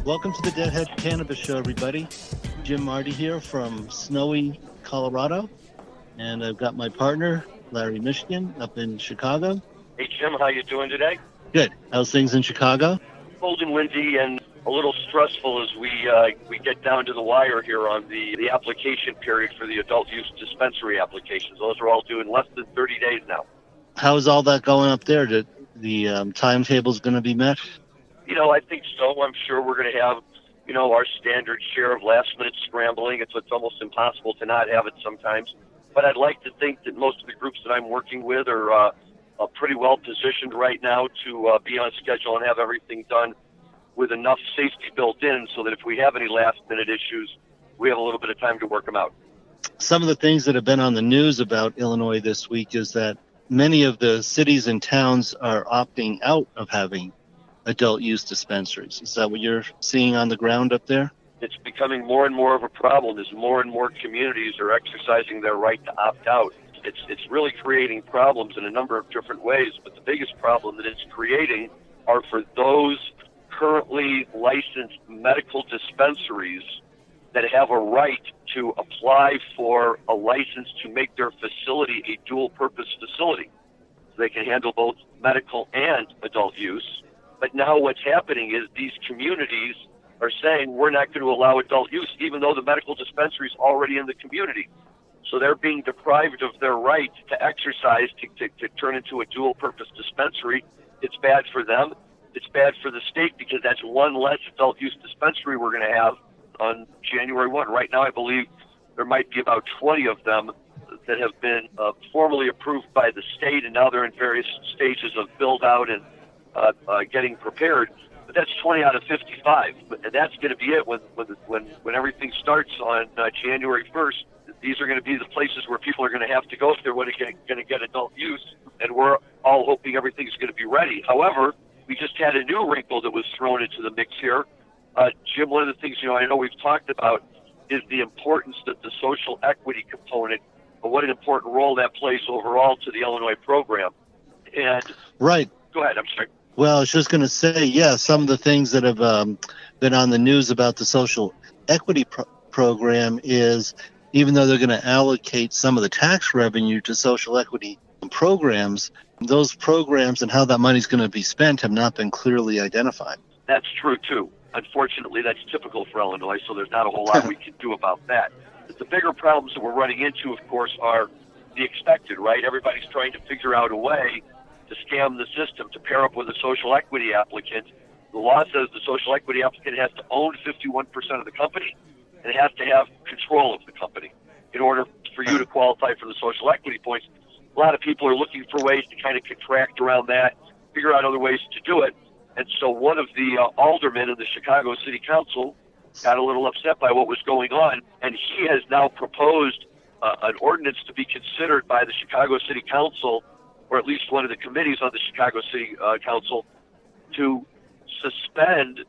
Welcome to the Deadhead Cannabis Show, everybody. Jim Marty here from snowy Colorado, and I've got my partner, Larry Mishkin, up in Chicago. Hey, Jim, how you doing today? Good. How's things in Chicago? Cold and windy and a little stressful as we get down to the wire here on the application period for the adult use dispensary applications. Those are all due in less than 30 days now. How's all that going up there? The timetable's going to be met? I think so. I'm sure we're going to have, our standard share of last-minute scrambling. It's almost impossible to not have it sometimes. But I'd like to think that most of the groups that I'm working with are pretty well positioned right now to be on schedule and have everything done with enough safety built in so that if we have any last-minute issues, we have a little bit of time to work them out. Some of the things that have been on the news about Illinois this week is that many of the cities and towns are opting out of having adult use dispensaries. Is that what you're seeing on the ground up there? It's becoming more and more of a problem as more and more communities are exercising their right to opt out. It's really creating problems in a number of different ways, but the biggest problem that it's creating are for those currently licensed medical dispensaries that have a right to apply for a license to make their facility a dual-purpose facility. So they can handle both medical and adult use. But now what's happening is these communities are saying we're not going to allow adult use, even though the medical dispensary is already in the community. So they're being deprived of their right to exercise to turn into a dual-purpose dispensary. It's bad for them. It's bad for the state because that's one less adult use dispensary we're going to have on January 1. Right now, I believe there might be about 20 of them that have been formally approved by the state, and now they're in various stages of build-out and getting prepared. But that's 20 out of 55, and that's going to be it when everything starts on January 1st. These are going to be the places where people are going to have to go if they're going to get adult use, and we're all hoping everything's going to be ready. However, we just had a new wrinkle that was thrown into the mix here. Jim, one of the things I know we've talked about is the importance that the social equity component, and what an important role that plays overall to the Illinois program. And right. Go ahead. I'm sorry. Well, I was just going to say, some of the things that have been on the news about the social equity program is, even though they're going to allocate some of the tax revenue to social equity programs, those programs and how that money is going to be spent have not been clearly identified. That's true, too. Unfortunately, that's typical for Illinois, so there's not a whole lot we can do about that. But the bigger problems that we're running into, of course, are the expected, right? Everybody's trying to figure out a way to scam the system, to pair up with a social equity applicant. The law says the social equity applicant has to own 51% of the company, and it has to have control of the company in order for you to qualify for the social equity points. A lot of people are looking for ways to kind of contract around that, figure out other ways to do it. And so one of the aldermen in the Chicago City Council got a little upset by what was going on, and he has now proposed an ordinance to be considered by the Chicago City Council, or at least one of the committees on the Chicago City Council, to suspend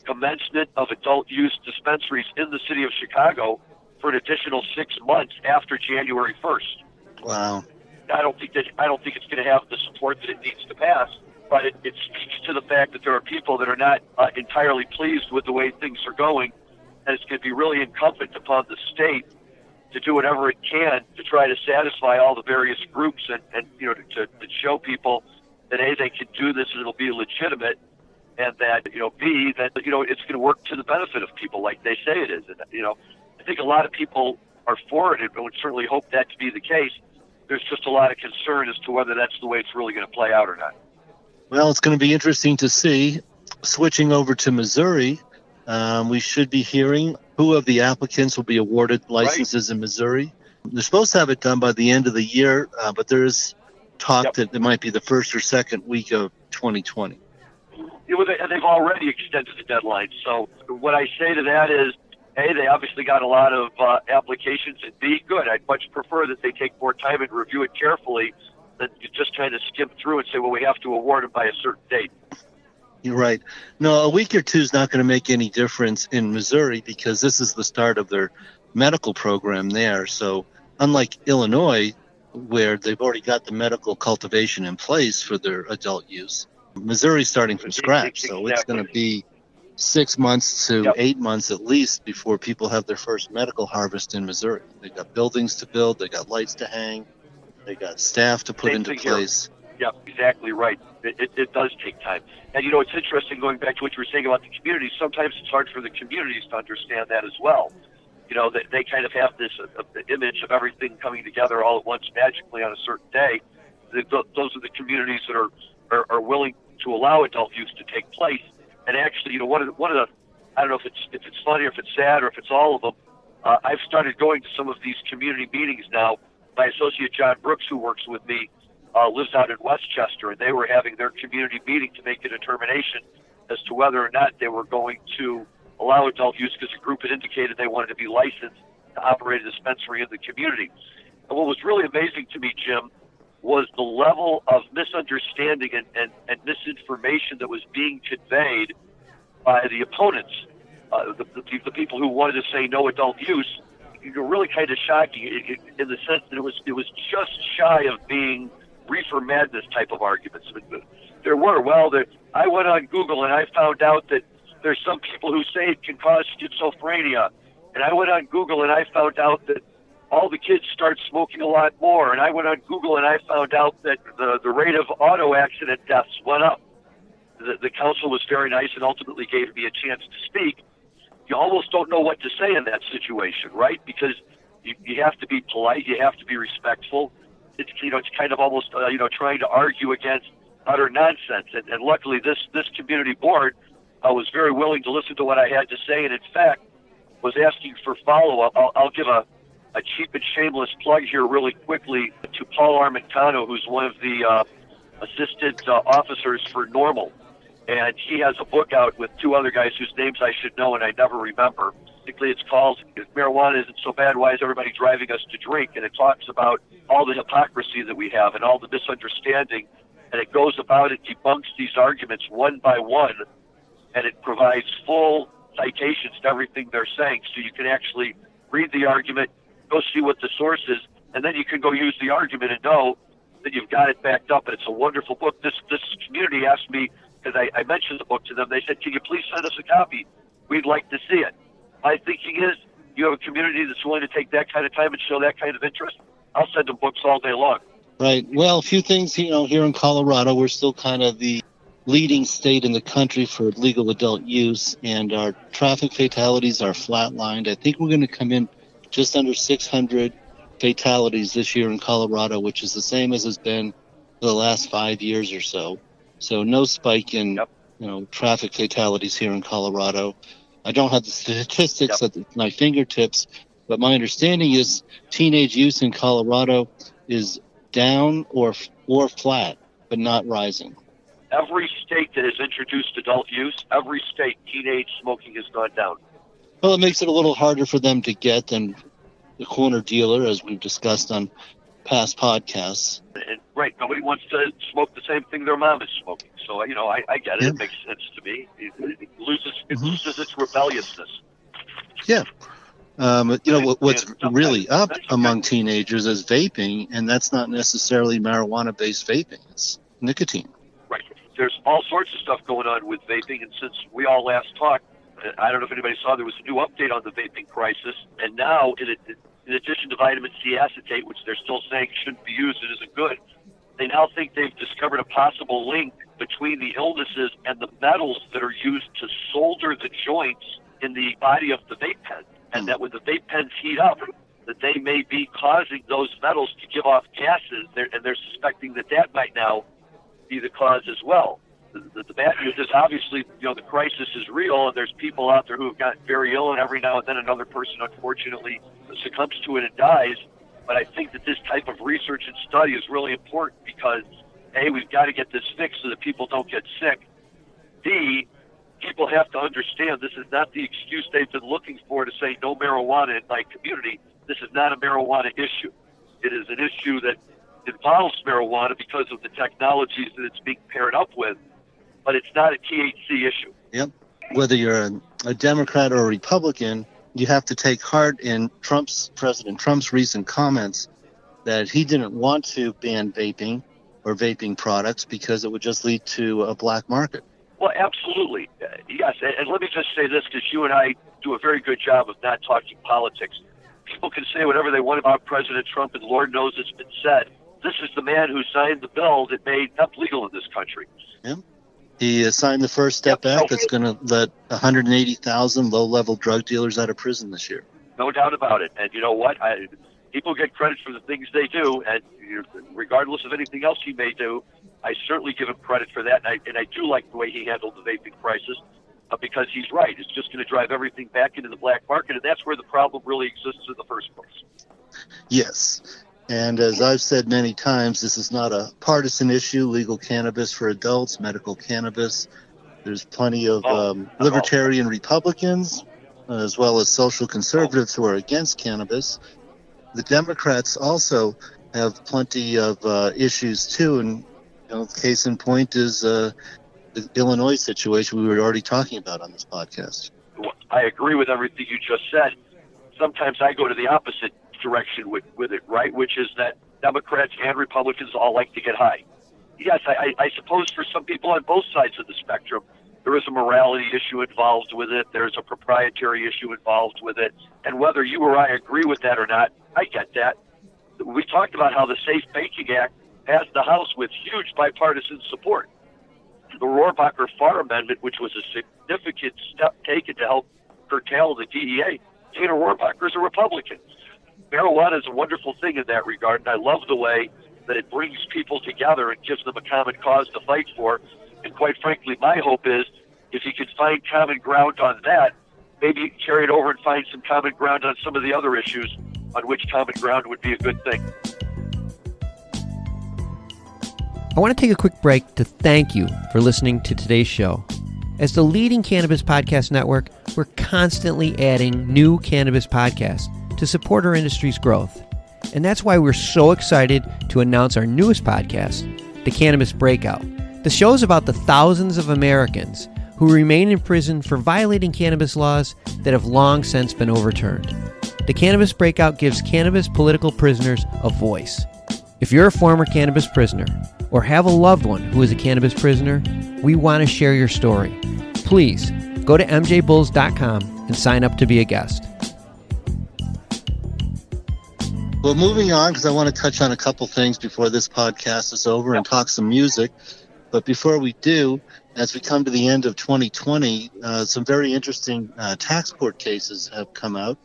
commencement of adult use dispensaries in the city of Chicago for an additional 6 months after January 1st. Wow. I don't think it's going to have the support that it needs to pass, but it speaks to the fact that there are people that are not entirely pleased with the way things are going, and it's going to be really incumbent upon the state to do whatever it can to try to satisfy all the various groups and to show people that A, they can do this and it'll be legitimate, and that B, that it's going to work to the benefit of people like they say it is. And I think a lot of people are for it and would certainly hope that to be the case. There's just a lot of concern as to whether that's the way it's really going to play out or not. Well, it's going to be interesting to see. Switching over to Missouri, we should be hearing who of the applicants will be awarded licenses in Missouri. They're supposed to have it done by the end of the year, but there is talk that it might be the first or second week of 2020. They've already extended the deadline. So what I say to that is, A, they obviously got a lot of applications, and B, good. I'd much prefer that they take more time and review it carefully than you just kind of skim through and say, well, we have to award it by a certain date. You're right. No, a week or two is not going to make any difference in Missouri because this is the start of their medical program there. So unlike Illinois, where they've already got the medical cultivation in place for their adult use, Missouri's starting from scratch. So it's going to be 6 months to 8 months at least before people have their first medical harvest in Missouri. They got buildings to build, they got lights to hang, they got staff to put into place. Yeah, exactly right. It does take time. And, it's interesting, going back to what you were saying about the communities, sometimes it's hard for the communities to understand that as well. They kind of have this image of everything coming together all at once magically on a certain day. Those are the communities that are willing to allow adult use to take place. And actually, one of the, I don't know if it's funny or if it's sad or if it's all of them, I've started going to some of these community meetings now. My associate John Brooks, who works with me, lives out in Westchester, and they were having their community meeting to make a determination as to whether or not they were going to allow adult use, because the group had indicated they wanted to be licensed to operate a dispensary in the community. And what was really amazing to me, Jim, was the level of misunderstanding and misinformation that was being conveyed by the opponents, the people who wanted to say no adult use. Really kind of shocking in the sense that it was just shy of being reefer madness type of arguments. There were, I went on Google and I found out that there's some people who say it can cause schizophrenia. And I went on Google and I found out that all the kids start smoking a lot more. And I went on Google and I found out that the rate of auto accident deaths went up. The council was very nice and ultimately gave me a chance to speak. You almost don't know what to say in that situation, right? Because you have to be polite, you have to be respectful. It's kind of almost trying to argue against utter nonsense. And luckily, this community board was very willing to listen to what I had to say, and in fact was asking for follow-up. I'll give a cheap and shameless plug here really quickly to Paul Armentano, who's one of the assistant officers for NORML. And he has a book out with two other guys whose names I should know and I never remember. Particularly, it's called "If Marijuana Isn't So Bad, Why Is Everybody Driving Us to Drink?" And it talks about all the hypocrisy that we have and all the misunderstanding. And it goes about, it debunks these arguments one by one, and it provides full citations to everything they're saying. So you can actually read the argument, go see what the source is, and then you can go use the argument and know that you've got it backed up. And it's a wonderful book. This community asked me, because I mentioned the book to them, they said, "Can you please send us a copy? We'd like to see it." My thinking is, you have a community that's willing to take that kind of time and show that kind of interest, I'll send them books all day long. Right. Well, a few things, here in Colorado, we're still kind of the leading state in the country for legal adult use, and our traffic fatalities are flatlined. I think we're going to come in just under 600 fatalities this year in Colorado, which is the same as it's been for the last 5 years or so. So no spike in, traffic fatalities here in Colorado. I don't have the statistics at my fingertips, but my understanding is teenage use in Colorado is down or flat, but not rising. Every state that has introduced adult use, every state, teenage smoking has gone down. Well, it makes it a little harder for them to get than the corner dealer, as we've discussed on past podcasts. And, right, nobody wants to smoke the same thing their mom is smoking. So, I get it. Yeah. It makes sense to me. It loses its rebelliousness. Yeah. What's really up among teenagers is vaping, and that's not necessarily marijuana-based vaping. It's nicotine. Right. There's all sorts of stuff going on with vaping, and since we all last talked, I don't know if anybody saw, there was a new update on the vaping crisis, and now, in addition to vitamin C acetate, which they're still saying shouldn't be used, it isn't good, they now think they've discovered a possible link between the illnesses and the metals that are used to solder the joints in the body of the vape pen, and that when the vape pens heat up, that they may be causing those metals to give off gases, and they're suspecting that might now be the cause as well. The bad news is obviously, the crisis is real, and there's people out there who have gotten very ill, and every now and then another person unfortunately succumbs to it and dies. But I think that this type of research and study is really important because, A, we've got to get this fixed so that people don't get sick. B, people have to understand this is not the excuse they've been looking for to say no marijuana in my community. This is not a marijuana issue. It is an issue that involves marijuana because of the technologies that it's being paired up with, but it's not a THC issue. Yep. Whether you're a Democrat or a Republican, you have to take heart in President Trump's recent comments that he didn't want to ban vaping or vaping products because it would just lead to a black market. Well, absolutely. Yes, and let me just say this, because you and I do a very good job of not talking politics. People can say whatever they want about President Trump, and Lord knows it's been said. This is the man who signed the bill that made hemp legal in this country. Yeah. He signed the First Step Act that's going to let 180,000 low-level drug dealers out of prison this year. No doubt about it. And you know what? People get credit for the things they do, and regardless of anything else he may do, I certainly give him credit for that. And I do like the way he handled the vaping crisis, because he's right. It's just going to drive everything back into the black market, and that's where the problem really exists in the first place. Yes. And as I've said many times, this is not a partisan issue. Legal cannabis for adults, medical cannabis. There's plenty of libertarian Republicans, as well as social conservatives who are against cannabis. The Democrats also have plenty of issues too, and case in point is the Illinois situation we were already talking about on this podcast. I agree with everything you just said. Sometimes I go to the opposite direction with it, right? Which is that Democrats and Republicans all like to get high. Yes, I suppose for some people on both sides of the spectrum, there is a morality issue involved with it. There's a proprietary issue involved with it. And whether you or I agree with that or not, I get that. We talked about how the Safe Banking Act passed the House with huge bipartisan support. The Rohrabacher Farr Amendment, which was a significant step taken to help curtail the DEA, Dana Rohrabacher is a Republican. Marijuana is a wonderful thing in that regard, and I love the way that it brings people together and gives them a common cause to fight for. And quite frankly, my hope is if you could find common ground on that, maybe carry it over and find some common ground on some of the other issues on which common ground would be a good thing. I want to take a quick break to thank you for listening to today's show. As the leading cannabis podcast network, we're constantly adding new cannabis podcasts to support our industry's growth. And that's why we're so excited to announce our newest podcast, The Cannabis Breakout. The show is about the thousands of Americans who remain in prison for violating cannabis laws that have long since been overturned. The Cannabis Breakout gives cannabis political prisoners a voice. If you're a former cannabis prisoner or have a loved one who is a cannabis prisoner, we want to share your story. Please go to MJBulls.com and sign up to be a guest. Well, moving on, because I want to touch on a couple things before this podcast is over and talk some music. But before we do, as we come to the end of 2020, some very interesting tax court cases have come out.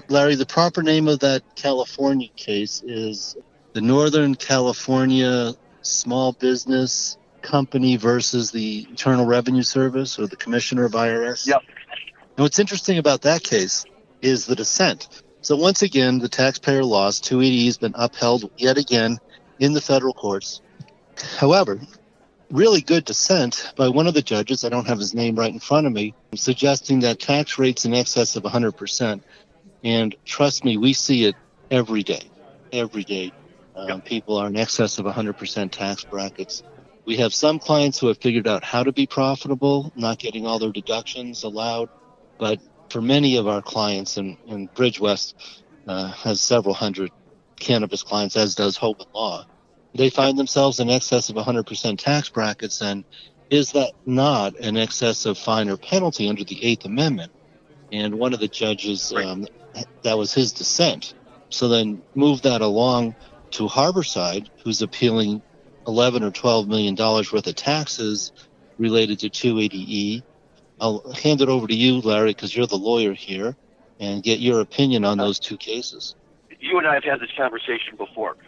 Larry, the proper name of that California case is the Northern California Small Business Company versus the Internal Revenue Service, or the Commissioner of IRS. Yep. And what's interesting about that case is the dissent. So once again, the taxpayer lost. 280E has been upheld yet again in the federal courts. However, really good dissent by one of the judges, I don't have his name right in front of me, suggesting that tax rates in excess of 100%. And trust me, we see it every day. Every day. People are in excess of 100% tax brackets. We have some clients who have figured out how to be profitable, not getting all their deductions allowed. But for many of our clients, and Bridgewest has several hundred cannabis clients, as does Hoban-law, they find themselves in excess of 100% tax brackets. And is that not an excessive fine or penalty under the Eighth Amendment? And one of the judges, that was his dissent. So then move that along to Harborside, who's appealing $11 or $12 million worth of taxes related to 280E. I'll hand it over to you, Larry, because you're the lawyer here, and get your opinion on those two cases. You and I have had this conversation before.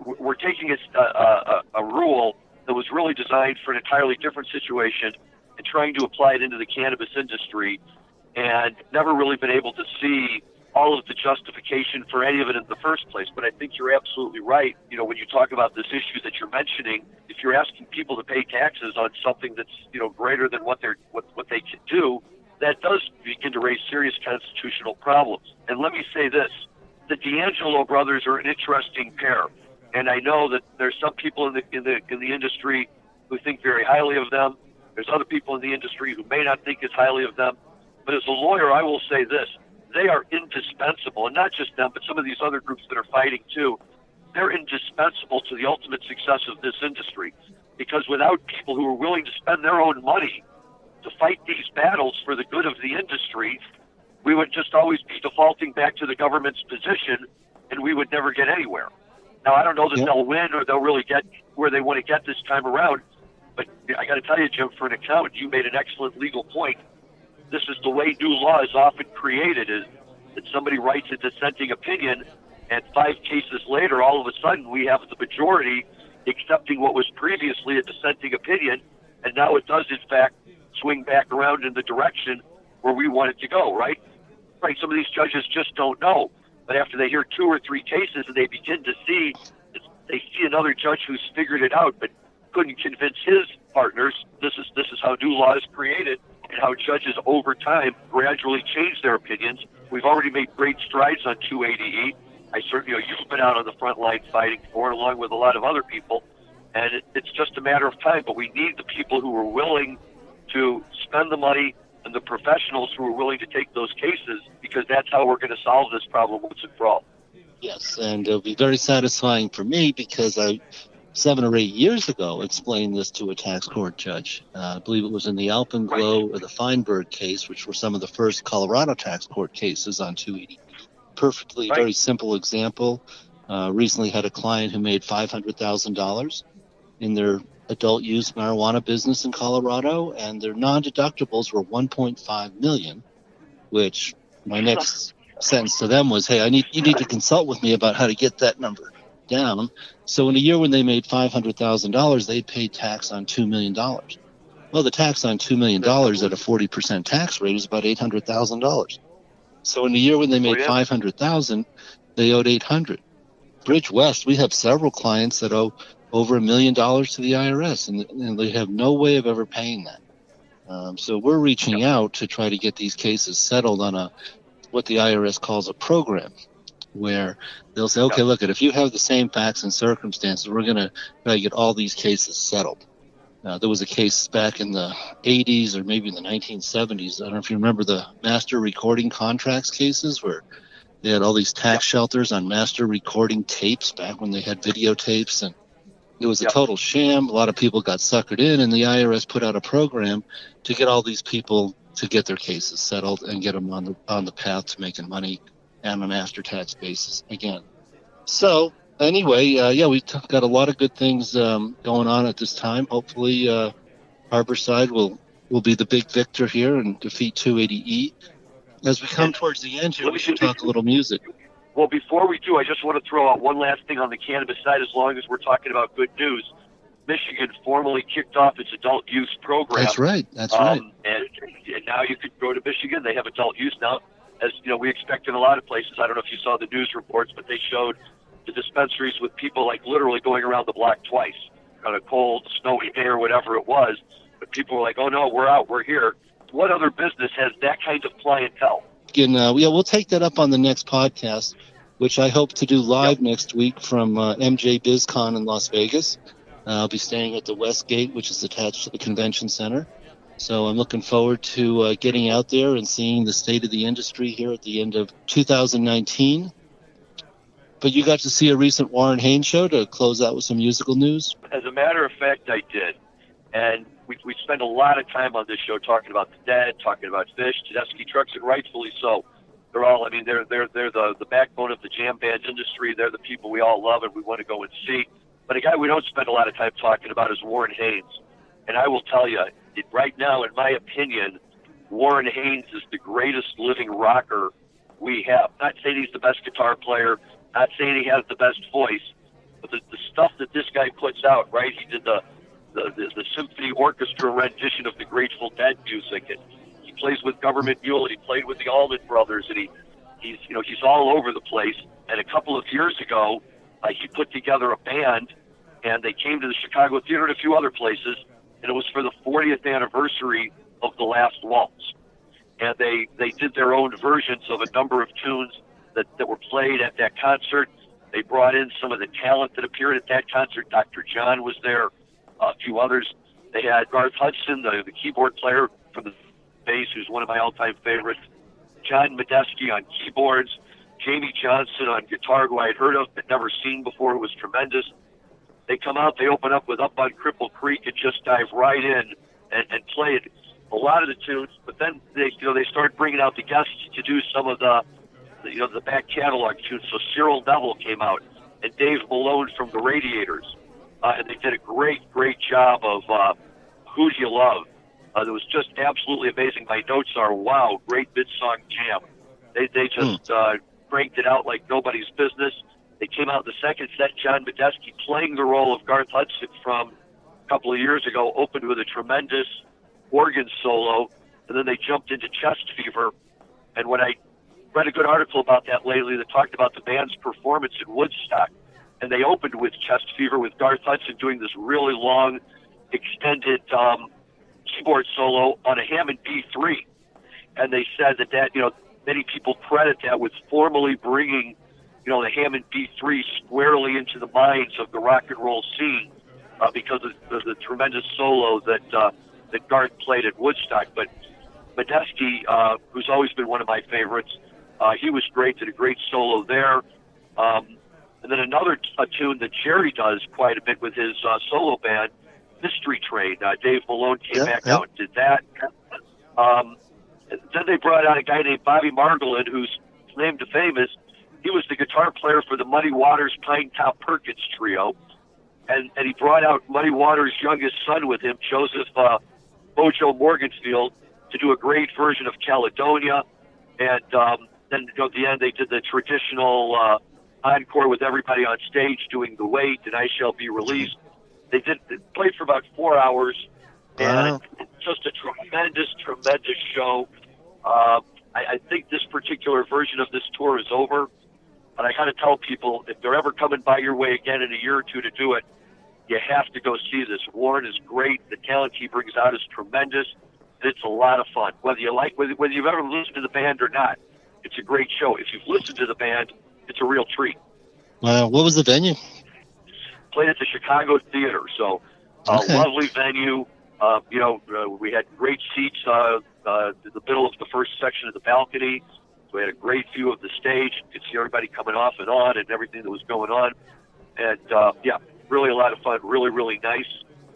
We're taking a rule that was really designed for an entirely different situation and trying to apply it into the cannabis industry, and never really been able to see all of the justification for any of it in the first place. But I think you're absolutely right. You know, when you talk about this issue that you're mentioning, if you're asking people to pay taxes on something that's, greater than what they can do, that does begin to raise serious constitutional problems. And let me say this, the D'Angelo brothers are an interesting pair. And I know that there's some people in the industry who think very highly of them. There's other people in the industry who may not think as highly of them. But as a lawyer, I will say this, they are indispensable, and not just them, but some of these other groups that are fighting too. They're indispensable to the ultimate success of this industry, because without people who are willing to spend their own money to fight these battles for the good of the industry, we would just always be defaulting back to the government's position, and we would never get anywhere. Now, I don't know that they'll win or they'll really get where they want to get this time around, but I got to tell you, Jim, for an accountant, you made an excellent legal point. This is the way new law is often created, is that somebody writes a dissenting opinion, and 5 cases later, all of a sudden, we have the majority accepting what was previously a dissenting opinion, and now it does, in fact, swing back around in the direction where we want it to go, right? Right. Some of these judges just don't know. But after they hear 2 or 3 cases and they begin to see, they see another judge who's figured it out but couldn't convince his partners, this is how new law is created and how judges over time gradually change their opinions. We've already made great strides on 280E. You've been out on the front line fighting for it along with a lot of other people. And it's just a matter of time. But we need the people who are willing to spend the money and the professionals who are willing to take those cases, because that's how we're going to solve this problem once and for all. Yes, and it'll be very satisfying for me because I, 7 or 8 years ago, explained this to a tax court judge. I believe it was in the Alpenglow or the Feinberg case, which were some of the first Colorado tax court cases on 280. Perfectly, very simple example. Recently had a client who made $500,000 in their adult use marijuana business in Colorado, and their non-deductibles were $1.5 million, which my next sentence to them was, hey, you need to consult with me about how to get that number down. So in a year when they made $500,000, they paid tax on $2 million. Well, the tax on $2 million at a 40% tax rate is about $800,000. So in a year when they made $500,000, they owed $800,000. Bridge West, we have several clients that owe over $1 million to the IRS, and they have no way of ever paying that. So we're reaching out to try to get these cases settled on what the IRS calls a program, where they'll say, okay, look, if you have the same facts and circumstances, we're going to try to get all these cases settled. There was a case back in the 80s or maybe in the 1970s. I don't know if you remember the master recording contracts cases where they had all these tax shelters on master recording tapes back when they had videotapes, and it was a total sham. A lot of people got suckered in, and the IRS put out a program to get all these people to get their cases settled and get them on the path to making money on an after-tax basis again. So anyway, we've got a lot of good things going on at this time. Hopefully, Harborside will be the big victor here and defeat 280E. As we come towards the end here, we should talk a little music. Well, before we do, I just want to throw out one last thing on the cannabis side, as long as we're talking about good news. Michigan formally kicked off its adult use program. That's right. And now you could go to Michigan. They have adult use now. As you know, we expect in a lot of places. I don't know if you saw the news reports, but they showed the dispensaries with people like literally going around the block twice on a cold, snowy day or whatever it was. But people were like, oh, no, we're out. We're here. What other business has that kind of clientele? And we'll take that up on the next podcast, which I hope to do live next week from MJBizCon in Las Vegas. I'll be staying at the West Gate, which is attached to the convention center. So I'm looking forward to getting out there and seeing the state of the industry here at the end of 2019. But you got to see a recent Warren Haynes show to close out with some musical news? As a matter of fact, I did. And we spend a lot of time on this show talking about the dead, talking about fish, Tedeschi trucks, and rightfully so. They're all, they're the backbone of the jam band industry. They're the people we all love and we want to go and see. But a guy we don't spend a lot of time talking about is Warren Haynes. And I will tell you, right now, in my opinion, Warren Haynes is the greatest living rocker we have. Not saying he's the best guitar player, not saying he has the best voice, but the stuff that this guy puts out, right? He did the symphony orchestra rendition of the Grateful Dead music, and he plays with Government Mule, and he played with the Allman Brothers, and he's all over the place. And a couple of years ago, he put together a band, and they came to the Chicago Theater and a few other places, and it was for the 40th anniversary of The Last Waltz. And they did their own versions of a number of tunes that were played at that concert. They brought in some of the talent that appeared at that concert. Dr. John was there, a few others. They had Garth Hudson, the keyboard player from the bass, who's one of my all-time favorites. John Medeski on keyboards. Jamie Johnson on guitar, who I had heard of but never seen before. It was tremendous. They come out, they open up with Up on Cripple Creek and just dive right in and play it. a lot of the tunes, but then they started bringing out the guests to do some of the back catalog tunes. So Cyril Neville came out, and Dave Malone from the Radiators, and they did a great job of Who Do You Love. It was just absolutely amazing. My notes are, wow, great mid-song jam. They just cranked it out like nobody's business. They came out in the second set. John Medeski, playing the role of Garth Hudson from a couple of years ago, opened with a tremendous organ solo, and then they jumped into Chest Fever. And when I read a good article about that lately that talked about the band's performance in Woodstock, and they opened with Chest Fever with Garth Hudson doing this really long, extended keyboard solo on a Hammond B3. And they said that many people credit that with formally bringing, the Hammond B3 squarely into the minds of the rock and roll scene because of the tremendous solo that Garth played at Woodstock. But Medeski, who's always been one of my favorites, he was great, did a great solo there. And then another tune that Jerry does quite a bit with his solo band, Mystery Train. Dave Malone came back out and did that. Then they brought out a guy named Bobby Margolin, whose claim to fame is he was the guitar player for the Muddy Waters Pine Top Perkins trio. And he brought out Muddy Waters' youngest son with him, Joseph Bojo Morganfield, to do a great version of Caledonia. And then at the end, they did the traditional encore with everybody on stage doing The Wait, and I Shall Be Released. They played for about 4 hours, and just a tremendous show. I think this particular version of this tour is over, but I got to tell people, if they're ever coming by your way again in a year or two to do it, you have to go see this. Warren is great. The talent he brings out is tremendous. It's a lot of fun. Whether you've ever listened to the band or not, it's a great show. If you've listened to the band, it's a real treat. What was the venue? Played at the Chicago Theater, so lovely venue. We had great seats in the middle of the first section of the balcony. So we had a great view of the stage. You could see everybody coming off and on and everything that was going on. And, really a lot of fun, really nice.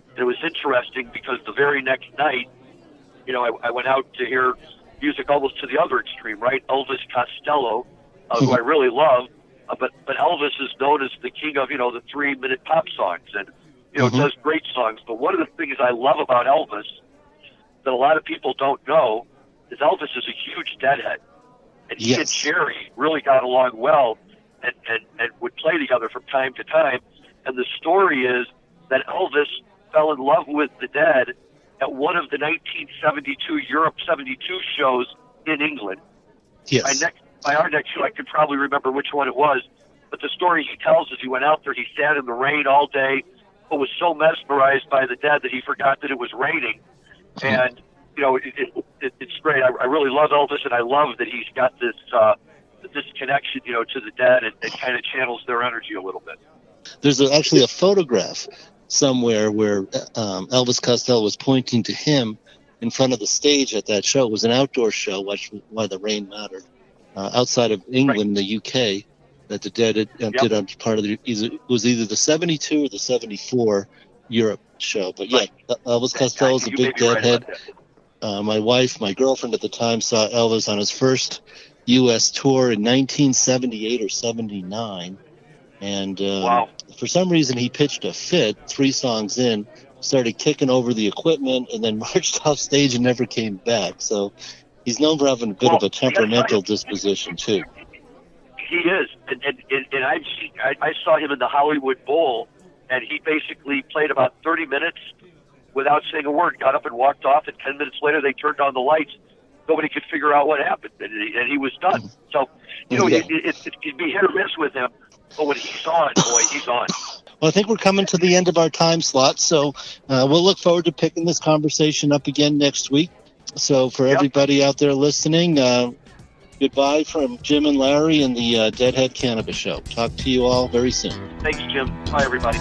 And it was interesting because the very next night, I went out to hear music almost to the other extreme, right? Elvis Costello, who I really love. But Elvis is known as the king of, the 3-minute pop songs and, does great songs. But one of the things I love about Elvis that a lot of people don't know is Elvis is a huge Deadhead. And he and Jerry really got along well and would play together from time to time. And the story is that Elvis fell in love with the Dead at one of the 1972 Europe 72 shows in England. Yes. By our next show, I could probably remember which one it was. But the story he tells is he went out there, he sat in the rain all day, but was so mesmerized by the Dead that he forgot that it was raining. And, it's great. I really love Elvis, and I love that he's got this connection, to the Dead and kind of channels their energy a little bit. There's actually a photograph somewhere where Elvis Costello was pointing to him in front of the stage at that show. It was an outdoor show, why the rain mattered. Outside of England, the UK, that the Dead did on part of it was either the 72 or the 74 Europe show. But Elvis Costello is a big Deadhead. My girlfriend at the time saw Elvis on his first U.S. tour in 1978 or 79. And for some reason, he pitched a fit 3 songs in, started kicking over the equipment, and then marched off stage and never came back. So he's known for having a bit of a temperamental disposition, too. He is. And I saw him in the Hollywood Bowl, and he basically played about 30 minutes without saying a word, got up and walked off, and 10 minutes later they turned on the lights. Nobody could figure out what happened, and he was done. So, it'd be hit or miss with him, but when he's on, boy, he's on. Well, I think we're coming to the end of our time slot, so we'll look forward to picking this conversation up again next week. So for everybody out there listening, goodbye from Jim and Larry and the Deadhead Cannabis Show. Talk to you all very soon. Thanks, Jim. Bye, everybody.